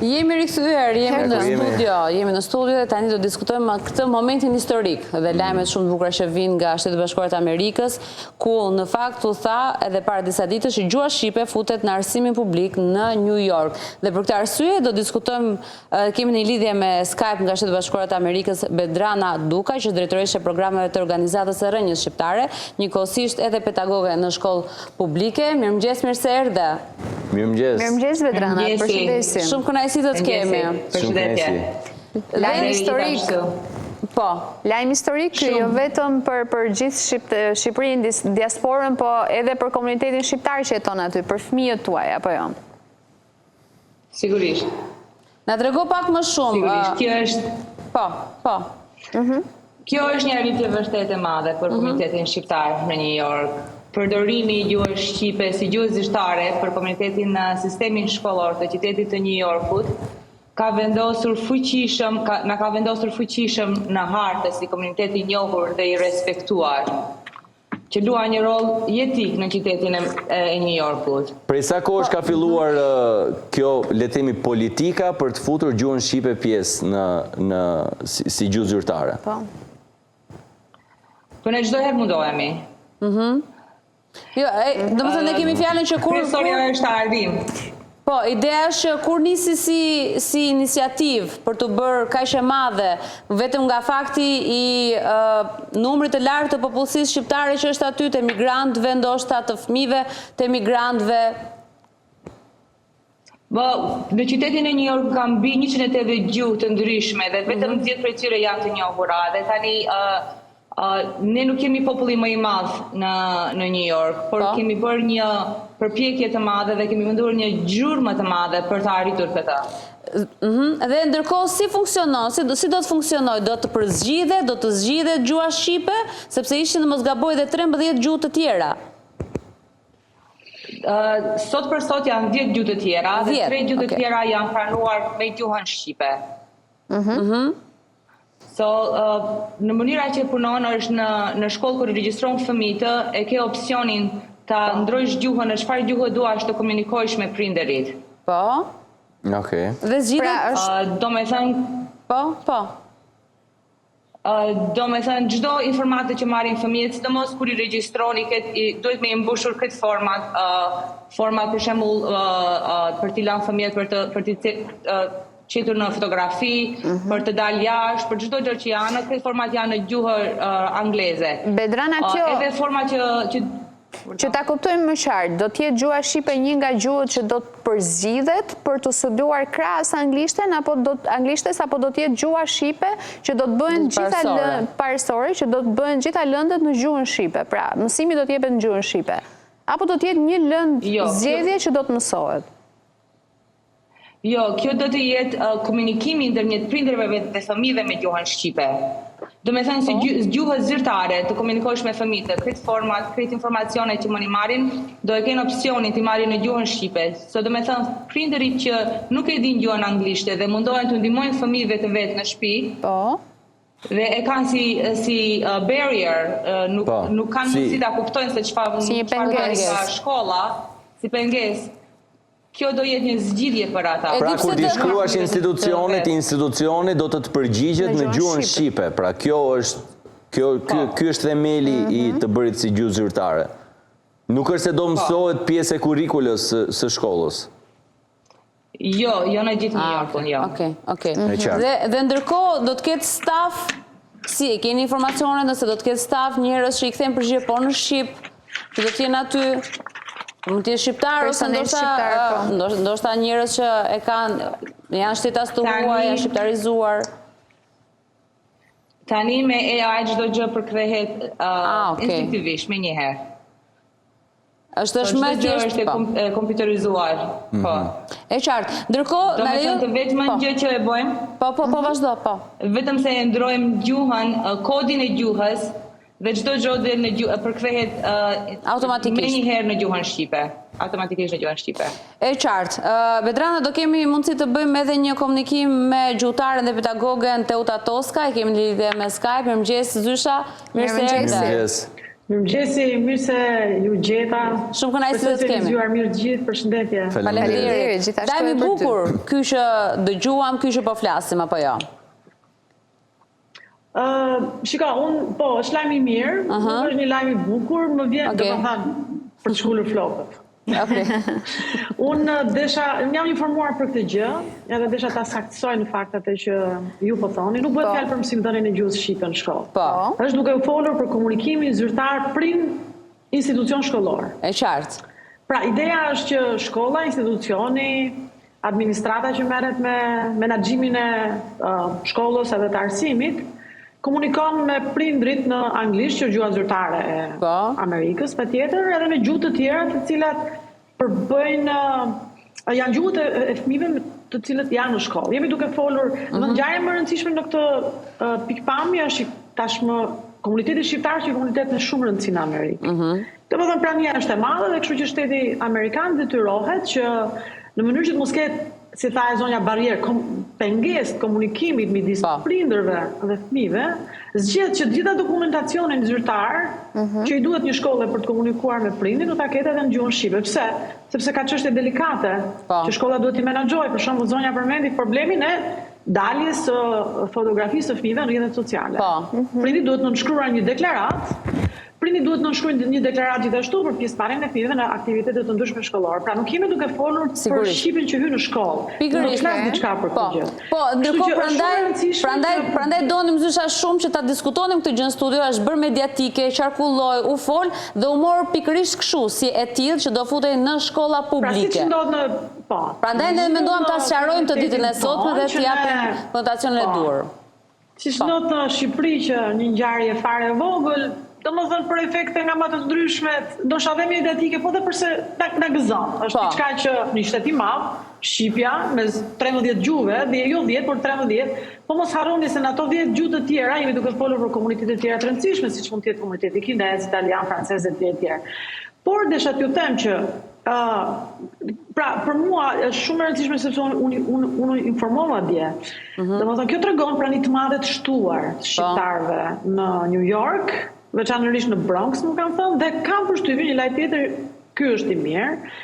Jemi rikthyer, jemi në studio dhe tani do diskutojmë këtë momentin historik dhe lajmet shumë të bukura që vijnë nga Shtetet Bashkuara të Amerikës, ku në fakt u tha edhe para disa ditësh që gjuha shqipe futet në arsimin publik në New York. Dhe për këtë arsye do diskutojmë, kemi një lidhje me Skype nga Shtetet Bashkuara të Amerikës Bedrana Duka, që është drejtoresha e programeve të organizatës së rënjës shqiptare, njëkohësisht edhe pedagoge në shkollë publike. Mirëmëngjes, mirë se erdhe. Mirëmëngjes Bedrana, përshëndesim. Shumë kënaqësi do të kemi. Përshëndetje. Lajm historik. Po. Lajm historik jo vetëm për gjithë Shqipërinë, diasporën, po edhe për komunitetin shqiptar që jeton aty, për fëmijët tuaj, apo jo? Sigurisht. Na trego pak më shumë. Sigurisht, kjo është... Po. Kjo është një arritje vërtet e madhe për komunitetin shqiptar në New York. Përdorimi i gjuhës shqipe si gjuhë zyrtare për komunitetin në sistemin shkollor të qytetit të New Yorkut na ka vendosur fuqishëm në hartë si komunitet i njohur dhe i respektuar, që luan një rol jetik në qytetin e New Yorkut. Prej sa kohësh ka filluar kjo, le të themi, politika për të futur gjuhën shqipe pjesë si gjuhë zyrtare? Po. Po ne çdo herë mundohemi. Jo, do të thënë ne kemi fjalën që kur historia është ardim. Po, ideja është që kur nisi si iniciativë për të bërë kaq e madhe, vetëm nga fakti i numrit të lartë të popullsisë shqiptare që është aty, të emigrantëve, ndoshta të fëmijëve, të emigrantëve. Në qytetin e New York ka mbi 180 gjuhë të ndryshme dhe vetëm 10 prej tyre janë të njohura. Dhe tani ne nuk kemi populli më i madh në New York, por kemi bërë një përpjekje të madhe dhe kemi venduar një gjurmë të madhe për të arritur këtë. Dhe ndërkohë si funksionon, si do të funksionojë? Do të zgjidhet gjuha shqipe, sepse ishin, mos gaboj, edhe 13 gjuhë të tjera. Sot për sot janë 10 gjuhë të tjera dhe 3 gjuhë të tjera janë pranuar me gjuhën shqipe. Në mënyra që punon është në shkollë kur regjistron fëmijët, e ke opsionin ta ndrojsh gjuhën në çfarë gjuhë duash të komunikosh me prindërit. Po. Okej. Dhe zgjidhet, do me thënë, çdo informatë që marrin fëmijët, sidomos kur i regjistroni, duhet me i mbushur këtë format për shembull për t'i lënë fëmijët për t'i qitur në fotografi, për të dalë jashtë, për çdo gjë që janë, këtë format janë në gjuhë angleze. Bedrana, kjo... Edhe forma që ta kuptojmë më qartë, do t'jetë gjuha shqipe një nga gjuhët që do të përzgjidhet për të studiuar krahas anglishtes, apo do t'jetë gjuha shqipe që do të bëhen gjitha parësore, që do të bëhen gjitha lëndët në gjuhën shqipe. Pra, mësimi do t'jepet në gjuhën shqipe. Apo do t'jetë një lëndë zgjedhje që do të mësohet? Jo, kjo do të jetë komunikimi ndërmjet prindërve dhe fëmijëve me gjuhën shqipe. Do me thënë si gjuhë zyrtare të komunikosh me fëmijët, këtë informacione që më një marrin, do e kenë opsionin të marrin në gjuhën shqipe. Do me thënë prindërit që nuk e din gjuhën anglishte dhe mundohen të ndihmojnë fëmijëve të vetë në shtëpi, dhe e kanë si barrier, nuk kanë mundësi ta kuptojnë se çfarë bëhen nga shkolla, si pengesë. Kjo do jetë një zgjidhje për ata. Pra kur t'i shkruash institucioni do të përgjigjet në gjuhën shqipe. Pra ky është themeli i të bërit si gjuhë zyrtare. Nuk është se do mësohet pjesë e kurrikulës së shkollës. Jo në gjithë New Yorkun, jo. Okej. Dhe ndërkohë do të ketë staf, si e keni informacione nëse do të ketë staf, njerëz që i kthejnë përgjigje po në shqip, që do të jenë aty. Mund t'je shqiptar, ose ndoshta njerëz që janë shtetas të huaj, janë shqiptarizuar. Tani me AI çdo gjë përkthehet instinktivisht me njëherë. Është më thjesht kompjuterizuar. Po. E qartë. Ndërkohë, na lejo të vetëm gjë që e bëjmë. Po, vazhdo, po. Vetëm se e ndrojmë gjuhën, kodin e gjuhës, dhe çdo gjë përkthehet automatikisht me njëherë në gjuhën shqipe. Automatikisht në gjuhën shqipe. E qartë. Bedrana, do kemi mundësi të bëjmë edhe një komunikim me gjuhëtaren dhe pedagogen Teuta Toska, e kemi lidhje me Skype. Mirëmëngjes Zysha. Mirëmëngjes. Mirëmëngjesi, mirë se ju gjeta. Shumë kënaqësi të të kemi. Zgjuar mirë gjithë, përshëndetje. Faleminderit. Gjithashtu Dajmi edhe për ty. bukur, ky që dëgjuam, ky që po flasim apo jo? Shika, unë, është lajm i mirë, është një lajm i bukur, më vjen të më thanë për të shkullur flokët. Okay. Unë jam informuar për këtë gjë, edhe desha ta saktësoj në fakt atë që ju po thoni, nuk bëhet fjalë për mësimdhënien e gjuhës shqipe në shkollë. Po. Është duke u folur për komunikimin zyrtar prim institucion shkollor. E qartë. Pra, ideja është që shkolla, institucioni, administrata që merret me menaxhimin e shkollës edhe të arsimit, komunikon me prindrit në anglisht, që gjuha zyrtare e Amerikës, patjetër, edhe me gjuhë të tjera të cilat përbëjnë janë gjuhët e fëmijëve të cilët janë në shkollë. Jemi duke folur, në ngjarje më rëndësishme në këtë pikpamje është tashmë komuniteti shqiptar që është komunitet me shumë rëndësi në Amerikë. Domethënë prania është e madhe dhe kështu që shteti amerikan detyrohet që në mënyrë që të mos ketë, si tha e zonja barrierë, pengesë komunikimit midis prindërve dhe fëmijëve, zgjedh që gjitha dokumentacionin zyrtar që i duhet një shkolle për të komunikuar me prindin, do ta ketë edhe në gjuhën shqipe. Pse? Sepse ka çështje delikate që shkolla duhet t'i menaxhojë. Për shembull, zonja përmendi problemin e daljes së fotografisë së fëmijëve në rrjetet sociale. Prindi duhet të nënshkruar një deklaratë. Prindi duhet të nënshkruajnë një deklaratë gjithashtu për pjesëmarrjen e fëmijëve në aktivitete të ndryshme shkollore. Pra nuk jemi duke folur për shqipin që hyn në shkollë. Pikërisht. Nuk flas diçka për këtë gjë. Po, ndërkohë prandaj donim zysha shumë që ta diskutonim këtë gjë në studio, është bërë mediatike, qarkulloi, u fol dhe u mor pikërisht kështu si e tillë që do futej në shkolla publike. Pra siç ndodh në Prandaj ne menduam ta sqarojmë të ditën e sotme dhe të japim konotacionin e dur. Siç ndodh në Shqipëri që një ngjarje fare e vogël, domethënë për efekte nga më të ndryshme, ndoshta dhe mediatike, po dhe përse na gëzon. Është diçka që një shtet i madh, Shqipja, me 13 gjuhëve, dhe jo 10, por 13, po mos harroni se në ato 10 gjuhë të tjera jemi duke folur për komunitete të tjera të rëndësishme, siç mund të jetë komuniteti kinez, italian, francez e të tjerë. Por desha t'ju them që pra, për mua është shumë e rëndësishme sepse unë informova dje. Domethënë kjo tregon pra një të madhe të shtuar të shqiptarëve në New York, veçanërisht në Bronx, më kanë thënë, dhe kam përshtypjen një lajm tjetër, ky është i mirë.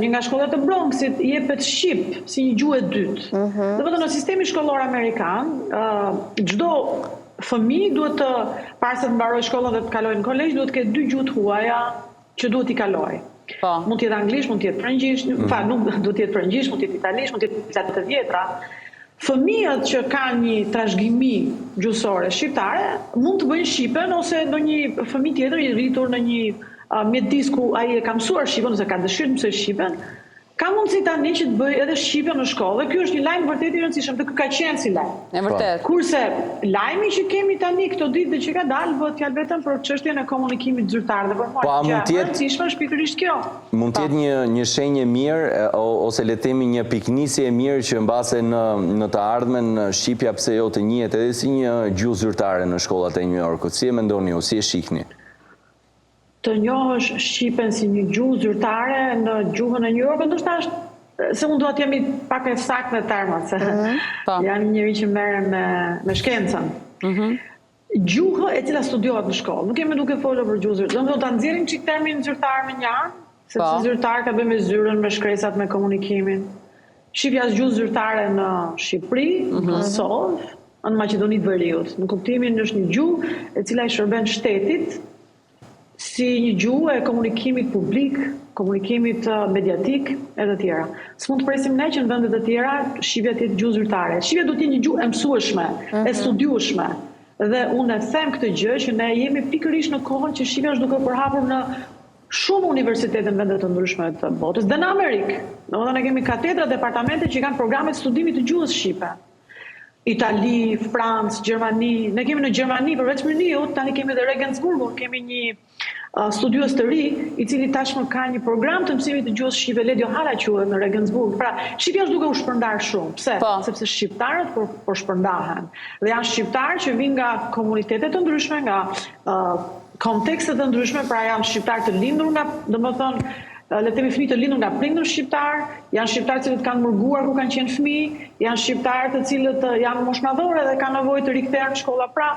Një nga shkollat e Bronxit jepet shqip si një gjuhë e dytë. Domethënë në sistemin shkollor amerikan, çdo fëmijë duhet të para se të mbarojë shkollën dhe të kalojë në kolegj, duhet të ketë 2 gjuhë të huaja që duhet i kalojë. Mund të jetë anglisht, mund të jetë frëngjisht, nuk duhet të jetë frëngjisht, mund të jetë italisht, mund të jetë gjatë të vjetra. Fëmijët që kanë një trashëgimi gjuhësore shqiptare mund të bëjnë shqipen ose ndonjë fëmijë tjetër i rritur në një mjedis ku ai e ka mësuar shqipen ose ka dëshirë të mësojë shqipen, ka mundësi tani që të bëjë edhe shqipen në shkollë. Ky është një lajm vërtet i rëndësishëm, dhe ky ka qenë si lajm. E vërtet. Kurse lajmi që kemi tani këto ditë dhe që ka dalë bëhet fjalë vetëm për çështjen e komunikimit zyrtar dhe për mua që është e rëndësishme është pikërisht kjo. Mund të jetë një shenjë mirë ose le të themi një piknisje e mirë që mbase në të ardhmen shqipja pse jo të njihet edhe si një gjuhë zyrtare në shkollat e New Yorkut. Si e mendoni ju, si e shihni? Të njohësh shqipen si një gjuhë zyrtare në gjuhën e New Yorkut, ndoshta është se unë duhet jemi pak e saktë me termat, se jam njëri që merrem me shkencën. Gjuhë e cila studiohet në shkollë. Nuk jemi duke folur për gjuhë zyrtare. Do ta nxjerrim çik termin zyrtar me një anë, sepse zyrtar ka bënë me zyrën, me shkresat, me komunikimin. Shqipja është gjuhë zyrtare në Shqipëri, në Kosovë, në Maqedoninë të Veriut. Në kuptimin është një gjuhë e cila i shërben shtetit si një gjuhë e komunikimit publik, komunikimit mediatik e të tjera. S'mund të presim ne që në vendet të tjera shqipja të jetë gjuhë zyrtare. Shqipja duhet të jetë një gjuhë e mësueshme, e studiueshme. Dhe unë e them këtë gjë që ne jemi pikërisht në kohën që shqipja është duke përhapur në shumë universitete në vendet të ndryshme të botës dhe në Amerikë. Domethënë ne kemi katedra, departamente që kanë programe të studimit të gjuhës shqipe. Itali, Francë, Gjermani. Ne kemi në Gjermani, përveç Muniut, tani kemi edhe Regensburgun, kemi një studiues të ri, i cili tashmë ka një program të mësimit të gjuhës shqipe, Ledio Hala quhet në Regensburg. Pra, shqipja është duke u shpërndar shumë. Pse? Sepse shqiptarët po shpërndahen. Dhe janë shqiptarë që vinë nga komunitete të ndryshme, nga kontekste të ndryshme, pra janë shqiptarë të lindur nga, domethënë, le të themi fëmijë të lindur nga prindër shqiptar, janë shqiptarë që kanë murguar kur kanë qenë fëmijë, janë shqiptarë të cilët janë moshmadhore dhe kanë nevojë të rikthehen në shkolla. Pra,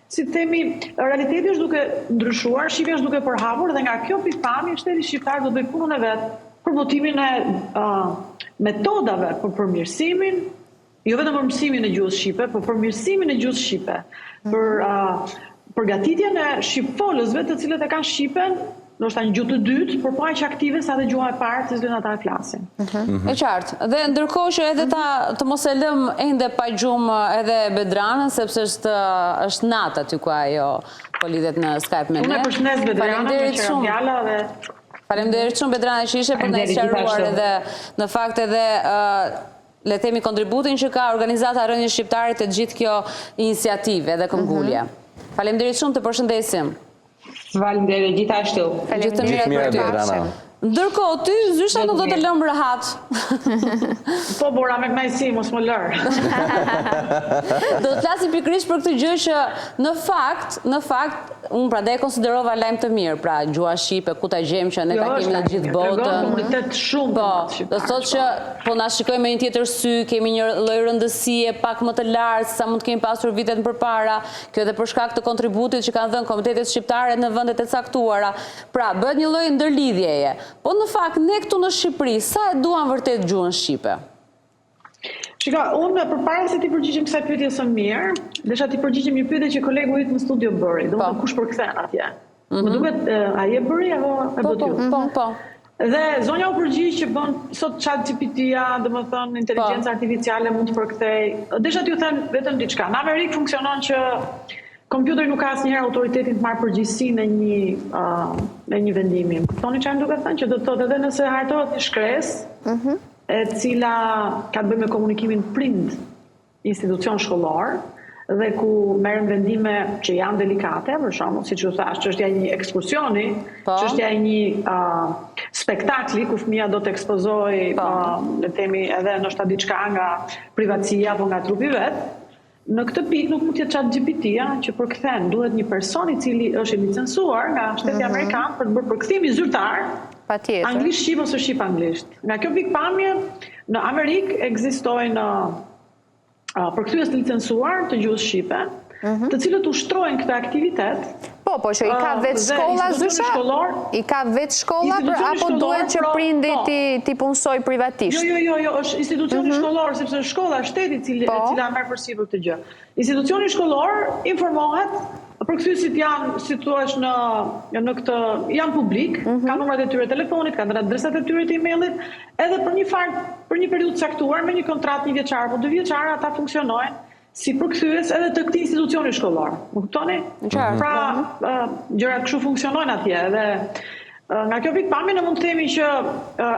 si të themi, realiteti është duke ndryshuar, shqipja është duke përhapur dhe nga kjo pikpamje shteti shqiptar do të bëjë punën e vet për botimin e metodave për përmirësimin, jo vetëm përmirësimin e gjuhës shqipe, por përmirësimin e gjuhës shqipe, për përgatitjen e shqipfolësve të cilët e kanë shqipen, ndoshta një gjuhë të dytë, por po aq aktive sa dhe gjuha e parë të cilën ata e flasin. E qartë. Dhe ndërkohë që edhe të mos e lëm ende pa gjumë edhe Bedranën, sepse është natë aty ku ajo po lidhet në Skype me ne. Unë e përshëndes Bedranën me qëra fjala dhe faleminderit shumë Bedranë që ishe për të na sqaruar edhe në fakt edhe le themi kontributin që ka organizata Rënje Shqiptare të gjithë kjo iniciativë edhe këmbgulje. Faleminderit shumë, të përshëndesim. Faleminderit gjithashtu. Gjithë të mirë për ty. Ndërkohë, ty zysha nuk do të lëmë rehat. Po, bora me knajsi, mos më lërë. Do të flasim pikërisht për këtë gjë që në fakt, unë prandaj e konsiderova lajm të mirë, pra gjuha shqipe, ku ta gjejmë që ne ta kemi në gjithë botën. Komunitet shumë të madh shqiptar. Do thotë që po na shikojmë me një tjetër sy, kemi një lloj rëndësie pak më të lartë se sa mund të kemi pasur vitet më përpara. Kjo edhe për shkak të kontributit që kanë dhënë komitetet shqiptare në vendet e caktuara. Pra, bëhet një lloj ndërlidhjeje. Po në fakt, ne këtu në Shqipëri, sa e duan vërtet gjuhën shqipe? Shika, unë përpara se ti përgjigjem kësaj pyetje së mirë, desha ti përgjigjem një pyetje që kolegu yt në studio bëri, domethënë kush përkthen atje. Më duket ai e bëri apo e bë ti? Po. Dhe zonja u përgjigj që bën sot ChatGPT-ja, domethënë inteligjenca artificiale mund të përkthej. Desha t'ju them vetëm diçka. Në Amerikë funksionon që kompjuteri nuk ka asnjëherë autoritetin të marrë përgjegjësinë e një vendimi. Kuptoni çfarë duhet të thënë, që do të thotë edhe nëse hartohet një shkresë, e cila ka të bëjë me komunikimin prind institucion shkollor dhe ku merren vendime që janë delikate, për shembull, siç u thash, çështja e një ekskursioni, çështja e një spektakli ku fëmia do të ekspozojë, le të themi, edhe ndoshta diçka nga privatësia apo nga trupi vet. Në këtë pikë nuk mund të jetë ChatGPT-ja që përkthen, duhet një person i cili është i licencuar nga shteti amerikan për të bërë përkthim i zyrtar, anglisht shqip ose shqip anglisht. Nga kjo pikpamje, në Amerikë ekzistojnë përkthyes të licencuar të gjuhës shqipe, të cilët ushtrojnë këtë aktivitet. Po, që i ka vetë shkolla, zysha? I ka vetë shkolla, apo duhet që prindi ti punsoj privatisht? Jo, është institucioni shkollor, sepse shkolla është shteti e cila merr përsipër këtë gjë. Institucioni shkollor informohet, përkthyesit janë, si thua, në këtë, janë publik, kanë numrat e tyre telefonit, kanë adresat e tyre të e-mailit, edhe për një periudhë caktuar me një kontratë 1 vjeçare apo 2 vjeçare, ata funksionojnë si përkthyes edhe të këtij institucioni shkollor. Më kuptoni? Pra, gjërat kështu funksionojnë atje dhe nga kjo pikpamje ne mund të themi që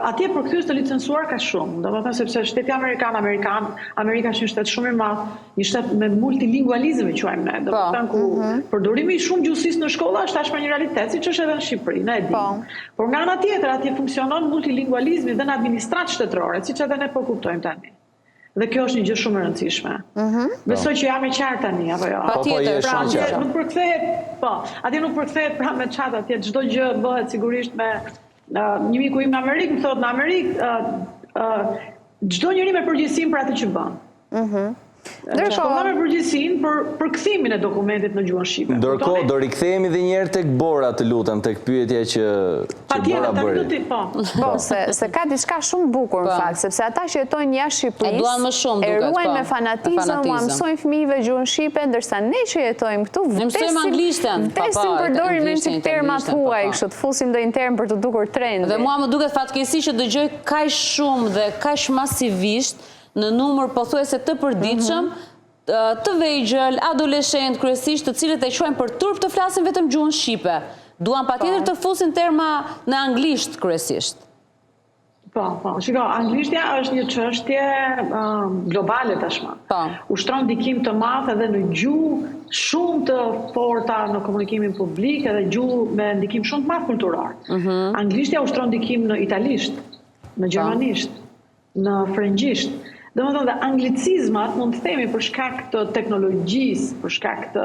atje përkthyes të licencuar ka shumë. Domethënë sepse shteti Amerika është një shtet shumë i madh, një shtet me multilingualizëm, quajmë ne. Domethënë ku përdorimi i shumë gjuhësisë në shkolla është tashmë një realitet, siç është edhe në Shqipëri, ne e dimë. Por nga ana tjetër atje funksionon multilingualizmi dhe në administratë shtetërore, siç edhe ne po kuptojmë tani. Dhe kjo është një gjë shumë e rëndësishme. Besoj që jam e qartë tani, apo jo? Patjetër, pra atje nuk përkthehet pra me chat atje, çdo gjë bëhet sigurisht me një miku im në Amerikë më thotë në Amerikë çdo njeri me përgjegjësinë për atë që bën. Shkolla me përgjegjësinë për përkthimin e dokumentit në gjuhën shqipe. Ndërkohë do rikthehemi edhe një herë tek Bora, të lutem, tek pyetja që Bora bëri. Po, se ka diçka shumë bukur në fakt, sepse ata që jetojnë jashtë Shqipërisë e ruajnë me fanatizëm, mësojnë fëmijëve gjuhën shqipe, ndërsa ne që jetojmë këtu vdesim përdorim në një terma të huaj, kështu të fusim ndonjë term për të dukur trendi. Dhe mua më duket fatkeqësi që dëgjoj kaq shumë dhe kaq masivisht në numër pothuajse të përditshëm, të vegjël, adoleshent kryesisht, të cilët e quajnë për turp të flasin vetëm gjuhën shqipe. Duan patjetër të fusin terma në anglisht kryesisht. Po, shiko, anglishtja është një çështje globale tashmë. Ushtron ndikim të madh edhe në gjuhë shumë të forta në komunikimin publik, edhe gjuhë me ndikim shumë të madh kulturor. Anglishtja ushtron ndikim në italisht, në gjermanisht, në frëngjisht. Domethënë dhe anglicizmat mund të themi për shkak të teknologjisë, për shkak të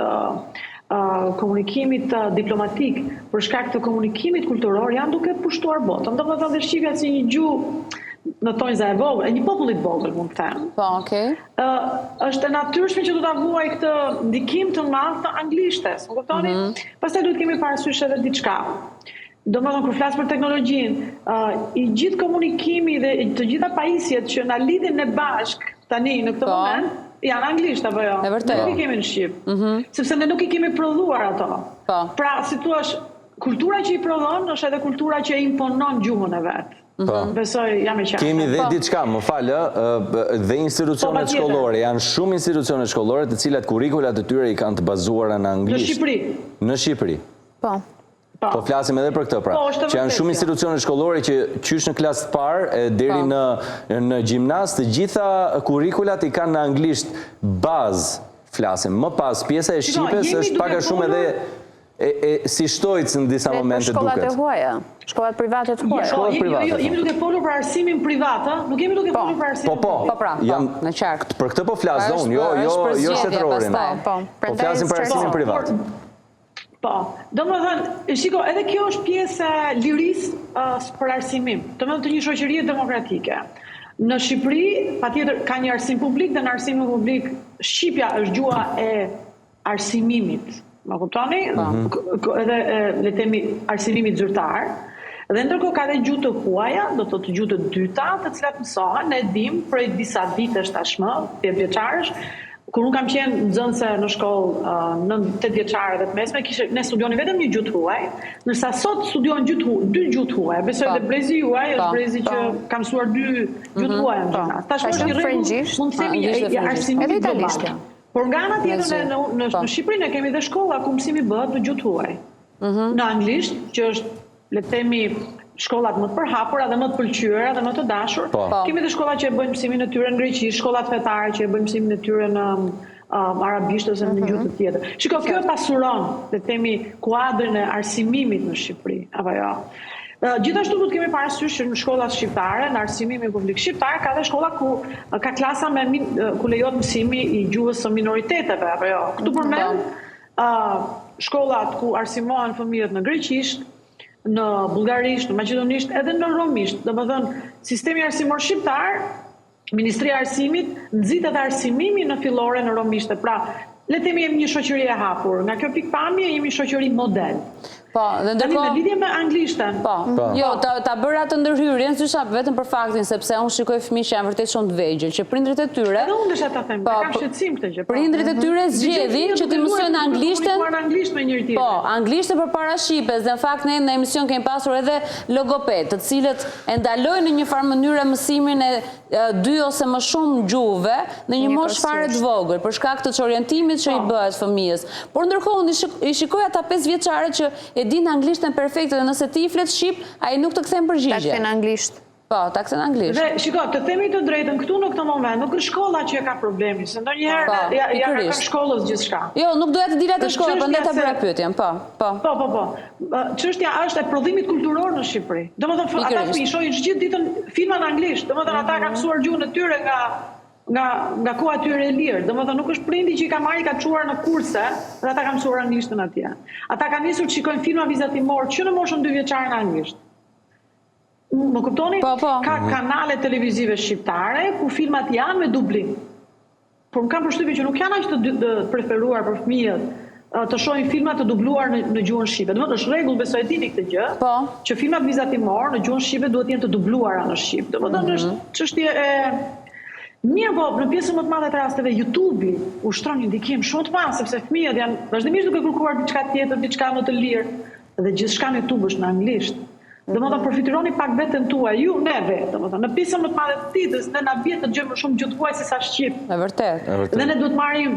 komunikimit diplomatik për shkak të komunikimit kulturor janë duke pushtuar botën. Domethënë dhe shqipja si një gjuhë në tonjza e vogël, një popullit vogël mund të them. Po, okay. Është e natyrshme që do ta vuaj këtë ndikim të madh të anglishtes, më kuptoni? Pastaj duhet kemi parasysh edhe diçka. Domethënë kur flas për teknologjinë, i gjithë komunikimi dhe të gjitha pajisjet që na lidhin ne bashk tani në këtë moment janë anglisht apo jo? Nuk i kemi në shqip. Sepse ne nuk i kemi prodhuar ato. Pra, si thua, kultura që i prodhon është edhe kultura që imponon gjuhën e vet. Besoj jam e qartë. Kemi dhe diçka, më falë, dhe institucionet shkollore, janë shumë institucionet shkollore të cilat kurrikulat e tyre i kanë të bazuara në anglisht. Në Shqipëri. Në Shqipëri. Po flasim edhe për këtë pra, që janë shumë institucione shkollore që qysh në klasë të parë, deri në gjimnaz, të gjitha kurrikulat i kanë në anglisht bazë flasim. Më pas, pjesa e Shqipes është pak a shumë edhe si shtojtës në disa momente duket. Shkollat e huaja, shkollat private të huaja. Shkollat private. Jo, jemi duke folur për arsimin privat, nuk jemi duke folur për arsimin privat. Po, në qartë. Për këtë po flasë dhe unë, jo shtetrorin. Po flasim për arsimin privat. Po, do më thënë, shiko, edhe kjo është pjesë lirisë për arsimim, të një shoqërie demokratike. Në Shqipëri, patjetër, ka një arsim publik dhe në arsimin publik, Shqipja është gjuha e arsimimit, më kuptoni? Edhe le temi arsimimit zyrtar. Dhe ndërkohë ka dhe gjuhë të huaja, do të gjuhë të dyta, të cilat mësohen, ne dim prej disa ditësh tashmë, 10 vjeçarësh. Kur unë kam qenë nxënëse në shkollë në 8 vjeçare dhe të mesme, ne studioni vetëm një gjuhë huaj, ndërsa sot studion 2 gjuhë huaj. Besoj dhe brezi juaj është brezi që ka mësuar 2 gjuhë huaj në gjimnaz. Tash është një rregull, mund të themi arsimimi global. Por nga ana tjetër në Shqipëri ne kemi dhe shkolla ku mësimi bëhet në gjuhë huaj. Në anglisht, që është le të themi shkollat më të përhapura dhe më të pëlqyera dhe më të dashur. Kemi dhe shkollat që e bëjnë mësimin e tyre në greqisht, shkollat fetare që e bëjnë mësimin e tyre në arabisht ose në gjuhë të tjetër. Shiko, kjo e pasuron, le të themi, kuadrin e arsimimit në Shqipëri, apo jo. Gjithashtu duhet kemi parasysh në shkollat shqiptare, në arsimin publik shqiptar, ka dhe shkolla ku ka klasa ku lejohet mësimi i gjuhës së minoriteteve, apo jo. Këtu përmend shkollat ku arsimohen fëmijët në greqisht, në bulgarisht, në maqedonisht, edhe në romisht. Dhe më thënë, sistemi arsimor shqiptar, Ministria e Arsimit, nxitet arsimimi në fillore në romisht. Pra, le të themi jemi një shoqëri e hapur. Nga kjo pikpamje jemi shoqëri model. Po, dhe ndërkohë... Në lidhje me anglishten. Po, jo, ta bëra të ndërhyrjen, sysha vetëm për faktin, sepse unë shikoj fëmijë që janë vërtet shumë të vegjël, që prindrit e tyre... Edhe unë desha ta them, kam shqetësim këtë gjë. Prindrit e tyre zgjedhin që të mësojnë anglishten. Po, anglishten përpara shqipes, dhe në fakt ne në emision kemi pasur edhe logoped, të cilët e ndalojnë në një farë mënyrë mësimin e 2 ose më shumë gjuhëve në një moshë fare të vogël, për shkak të orientimit që i bëhet fëmijës. Por ndërkohë unë i shikoj ata 5 vjeçare që din anglishten perfekte dhe nëse ti i flet shqip, ai nuk të kthen përgjigje. Ta kthen anglisht. Po, ta kthen anglisht. Dhe shiko, të themi të drejtën, këtu në këtë moment nuk është shkolla që ka problemi, se ndonjëherë ja ka shkollës gjithçka. Jo, nuk doja të dilat e shkolla, prandaj ta bëra pyetjen. Po. Çështja është e prodhimit kulturor në Shqipëri. Domethënë ata fëmijë shohin gjithë ditën filma në anglisht, domethënë ata kanë mësuar gjuhën e tyre nga koha tyre e lirë. Domethënë nuk është prindi që i ka marrë i ka çuar në kurse dhe ata kanë mësuar anglishtën atje. Ata kanë nisur të shikojnë filma vizatimor që në moshën 2 vjeçare në anglisht. Më kuptoni? Ka kanale televizive shqiptare ku filmat janë me dublim. Por më kam përshtypjen që nuk janë aq të preferuar për fëmijët të shohin filma të dubluar në gjuhën shqipe. Domethënë është rregull, besoj e dini këtë gjë, që filmat vizatimor në gjuhën shqipe duhet të jenë të dubluara në shqip. Domethënë është çështje e mirë, po, në pjesën më të madhe të rasteve, YouTube-i ushtron një ndikim shumë të madh, sepse fëmijët janë vazhdimisht duke kërkuar diçka tjetër, diçka më të lirë, dhe gjithçka në YouTube është në anglisht. Domethënë përfituroni pak veten tuaj, ju ne vetë, domethënë në pjesën më të madhe të ditës ne na bie të dëgjojmë shumë gjuhë huaj se sa shqip. Është vërtet. Dhe ne duhet marrim,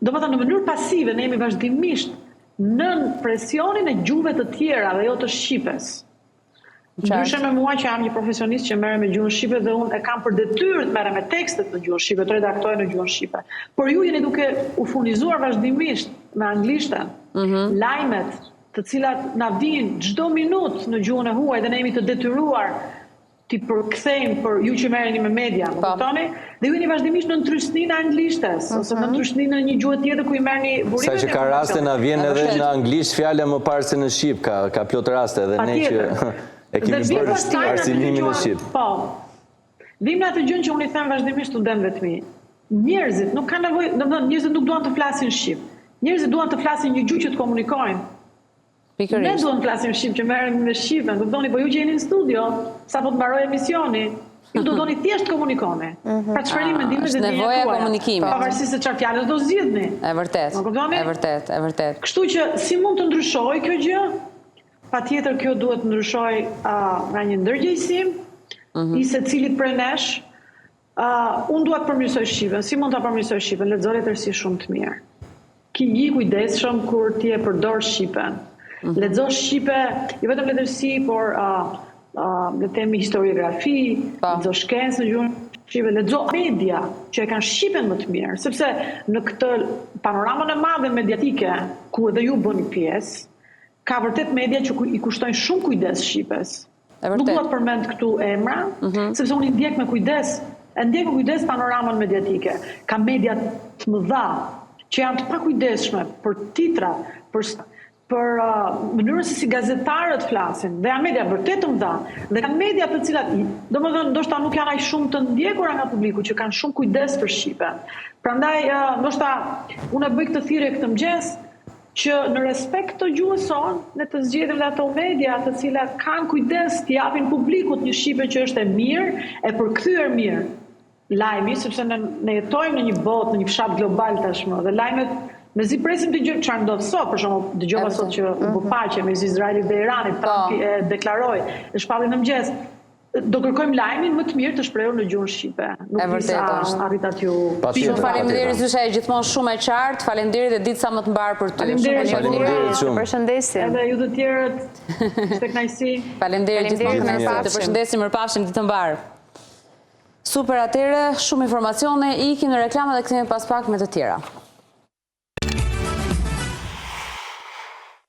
domethënë në mënyrë pasive ne jemi vazhdimisht nën presionin e gjuhëve të tjera dhe jo të shqipes. Ndryshe me mua që jam një profesionist që merrem me gjuhën shqipe dhe unë e kam për detyrë të merrem me tekstet në gjuhën shqipe, të redaktoj në gjuhën shqipe. Por ju jeni duke u furnizuar vazhdimisht me anglishten, lajmet të cilat na vijnë çdo minutë në gjuhën e huaj dhe ne jemi të detyruar t'i përkthejmë për ju që merreni me media, më kuptoni? Dhe ju jeni vazhdimisht në ndryshninë e anglishtes, ose në ndryshninë në një gjuhë tjetër ku i merrni burimet. Sa që ka raste na vjen edhe në anglisht fjala më parë se në shqip, ka plot raste dhe ne që e kemi bërë arsimimin në shqip. Po. Vim në atë gjën që unë i them vazhdimisht studentëve të mi. Njerëzit nuk kanë nevojë, domethënë njerëzit nuk duan të flasin shqip. Njerëzit duan të flasin një gjuhë që të komunikojnë. Ne duan të flasim shqip që merrem me shqipen, kuptoni, po ju që jeni në studio, sapo të mbaroj emisioni, ju do doni thjesht komunikoni. Pra çfarë mendimi dhe nevoja e komunikimit. Pavarësisht se çfarë fjalësh do zgjidhni. E vërtet. E vërtet. Kështu që si mund të ndryshojë kjo gjë? Patjetër kjo duhet të ndryshojë nga një ndërgjegjësim i secilit prej nesh. Unë dua të përmirësoj shqipen. Si mund ta përmirësoj shqipen? Lexo letërsi shumë të mirë. Ki i kujdesshëm kur ti e përdor shqipen. Lexo shqipe, jo vetëm letërsi, por le themi historiografi, lexo shkencë në gjuhën shqipe, lexo media që e kanë shqipen më të mirë, sepse në këtë panoramën e madhe mediatike ku edhe ju bëni pjesë, ka vërtet media që i kushtojnë shumë kujdes shqipes. Nuk do të përmend këtu emra, sepse unë i ndjek me kujdes panoramën mediatike. Ka media të mëdha që janë të pakujdesshme për titra, për mënyrën se si gazetarët flasin, dhe janë media vërtet të mëdha, dhe kanë media të cilat, domethënë ndoshta nuk janë aq shumë të ndjekura nga publiku, që kanë shumë kujdes për shqipen. Prandaj ndoshta unë e bëj këtë thirrje këtë mëngjes që në respekt të gjuhës sonë, ne të zgjedhim ato media të cilat kanë kujdes të japin publikut një shqipe që është e mirë, e përkthyer mirë. Lajmi, sepse ne jetojmë në një botë, në një fshat global tashmë, dhe lajmet mezi presim të gjë çfarë ndodh sot, për shembull, dëgjova sot që u bë paqe mes Izraelit dhe Iranit, Trumpi e deklaroi, e shpalli në mëngjes. Do kërkojmë lajmin më të mirë të shprehur në gjuhën shqipe. Nuk di sa arritat ju. Shumë faleminderit, Zysha, e gjithmonë shumë e qartë. Faleminderit dhe ditë sa më të mbarë për ty. Faleminderit shumë. Përshëndesim. Edhe ju të tjerët, ishte kënaqësi. Faleminderit gjithmonë. Të përshëndesim, mirëpafshim, ditë të mbarë. Super, atëre, shumë informacione, ikim në reklamë dhe kthehemi pas pak me të tjera.